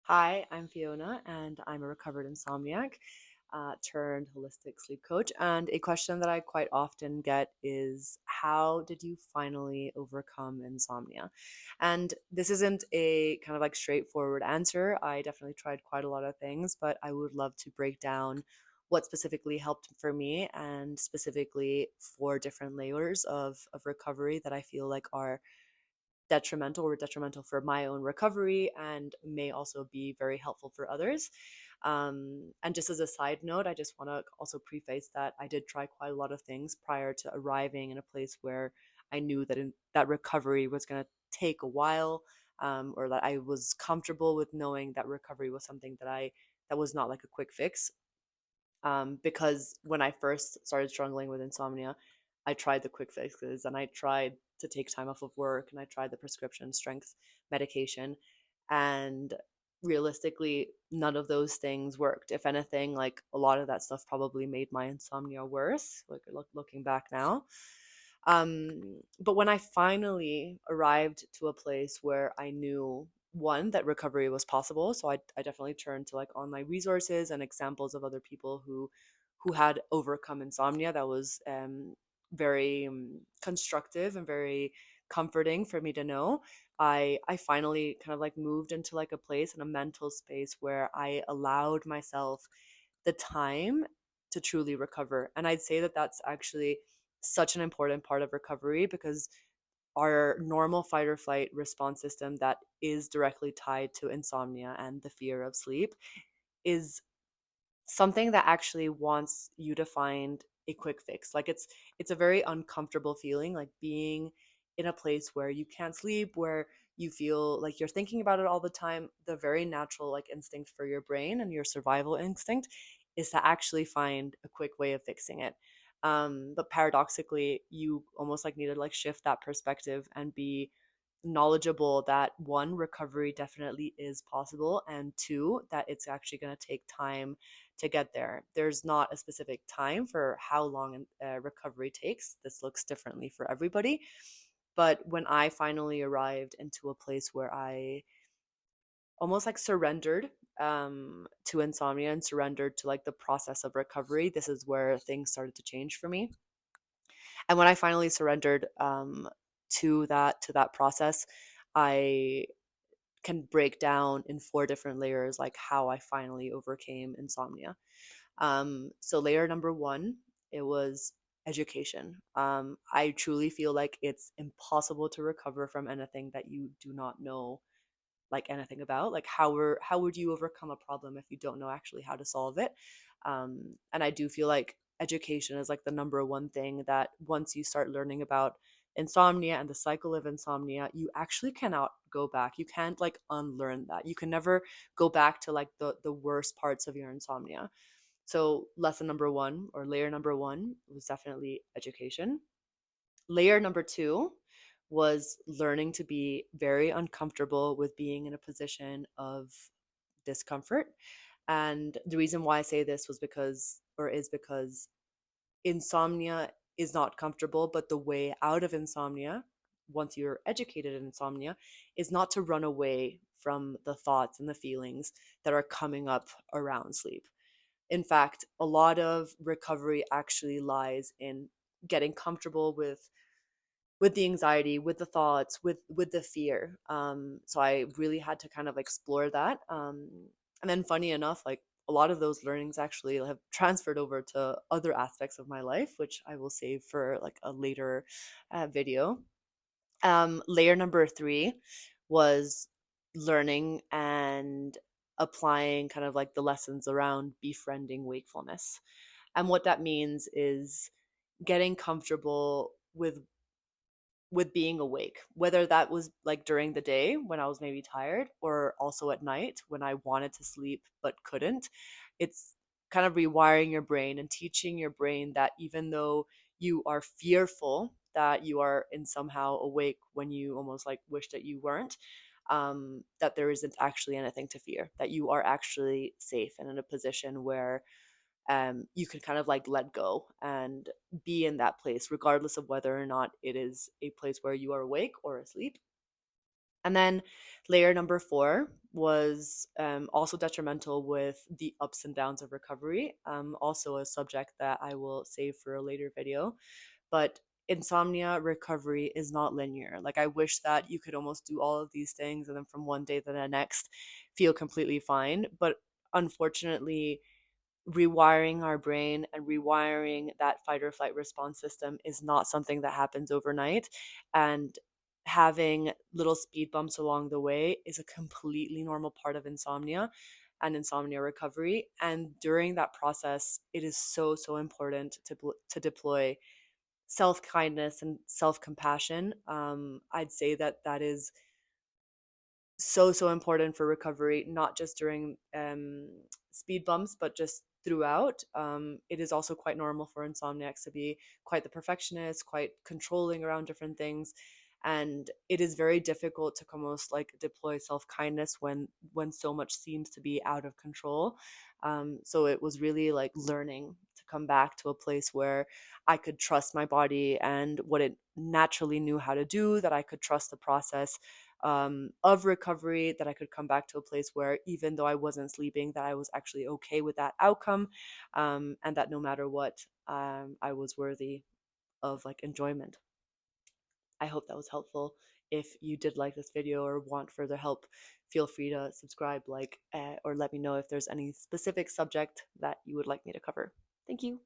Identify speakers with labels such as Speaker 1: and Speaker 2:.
Speaker 1: Hi, I'm Fiona, and I'm a recovered insomniac turned holistic sleep coach. And a question that I quite often get is, how did you finally overcome insomnia? And this isn't a kind of like straightforward answer. I definitely tried quite a lot of things, but I would love to break down what specifically helped for me and specifically four different layers of recovery that I feel like are detrimental for my own recovery and may also be very helpful for others. And just as a side note, I just want to also preface that I did try quite a lot of things prior to arriving in a place where I knew that recovery was going to take a while, or that I was comfortable with knowing that recovery was something that was not like a quick fix. Because when I first started struggling with insomnia, I tried the quick fixes and I tried to take time off of work and I tried the prescription strength medication. And realistically, none of those things worked. If anything, like a lot of that stuff probably made my insomnia worse, like looking back now. But when I finally arrived to a place where I knew one that recovery was possible, so I definitely turned to like online resources and examples of other people who had overcome insomnia. That was very constructive and very comforting for me to know. I finally kind of like moved into like a place in a mental space where I allowed myself the time to truly recover. And I'd say that that's actually such an important part of recovery because our normal fight or flight response system that is directly tied to insomnia and the fear of sleep is something that actually wants you to find a quick fix. Like it's a very uncomfortable feeling, like being in a place where you can't sleep, where you feel like you're thinking about it all the time. The very natural like instinct for your brain and your survival instinct is to actually find a quick way of fixing it. But paradoxically, you almost like need to like shift that perspective and be knowledgeable that one, recovery definitely is possible, and two, that it's actually going to take time to get there. There's not a specific time for how long recovery takes. This looks differently for everybody. But when I finally arrived into a place where I almost like surrendered to insomnia and surrendered to like the process of recovery, this is where things started to change for me. And when I finally surrendered to that process, I can break down in four different layers like how I finally overcame insomnia. So layer number one, it was education. I truly feel like it's impossible to recover from anything that you do not know like anything about. Like how would you overcome a problem if you don't know actually how to solve it? And I do feel like education is like the number one thing that once you start learning about insomnia and the cycle of insomnia, you actually cannot go back. You can't like unlearn that. You can never go back to like the worst parts of your insomnia. So lesson number one, or layer number one, was definitely education. Layer number two was learning to be very uncomfortable with being in a position of discomfort. And the reason why I say this is because insomnia is not comfortable, but the way out of insomnia, once you're educated in insomnia, is not to run away from the thoughts and the feelings that are coming up around sleep. In fact, a lot of recovery actually lies in getting comfortable with the anxiety, with the thoughts, with the fear. So I really had to kind of explore that. And then, funny enough, like a lot of those learnings actually have transferred over to other aspects of my life, which I will save for like a later video. Layer number three was learning and applying kind of like the lessons around befriending wakefulness. And what that means is getting comfortable with being awake, whether that was like during the day when I was maybe tired or also at night when I wanted to sleep but couldn't. It's kind of rewiring your brain and teaching your brain that even though you are fearful that you are in somehow awake when you almost like wish that you weren't, that there isn't actually anything to fear, that you are actually safe and in a position where you can kind of like let go and be in that place, regardless of whether or not it is a place where you are awake or asleep. And then layer number four was also detrimental with the ups and downs of recovery. Also, a subject that I will save for a later video. But insomnia recovery is not linear. Like, I wish that you could almost do all of these things and then from one day to the next feel completely fine. But unfortunately, rewiring our brain and rewiring that fight or flight response system is not something that happens overnight. And having little speed bumps along the way is a completely normal part of insomnia and insomnia recovery. And during that process, it is so, so important to deploy self kindness and self compassion. I'd say that that is so, so important for recovery, not just during speed bumps, but just throughout. It is also quite normal for insomniacs to be quite the perfectionist, quite controlling around different things. And it is very difficult to almost like deploy self-kindness when so much seems to be out of control. So it was really like learning to come back to a place where I could trust my body and what it naturally knew how to do, that I could trust the process of recovery, that I could come back to a place where even though I wasn't sleeping, that I was actually okay with that outcome, and that no matter what, I was worthy of like enjoyment. I hope that was helpful. If you did like this video or want further help, feel free to subscribe, like, or let me know if there's any specific subject that you would like me to cover. Thank you.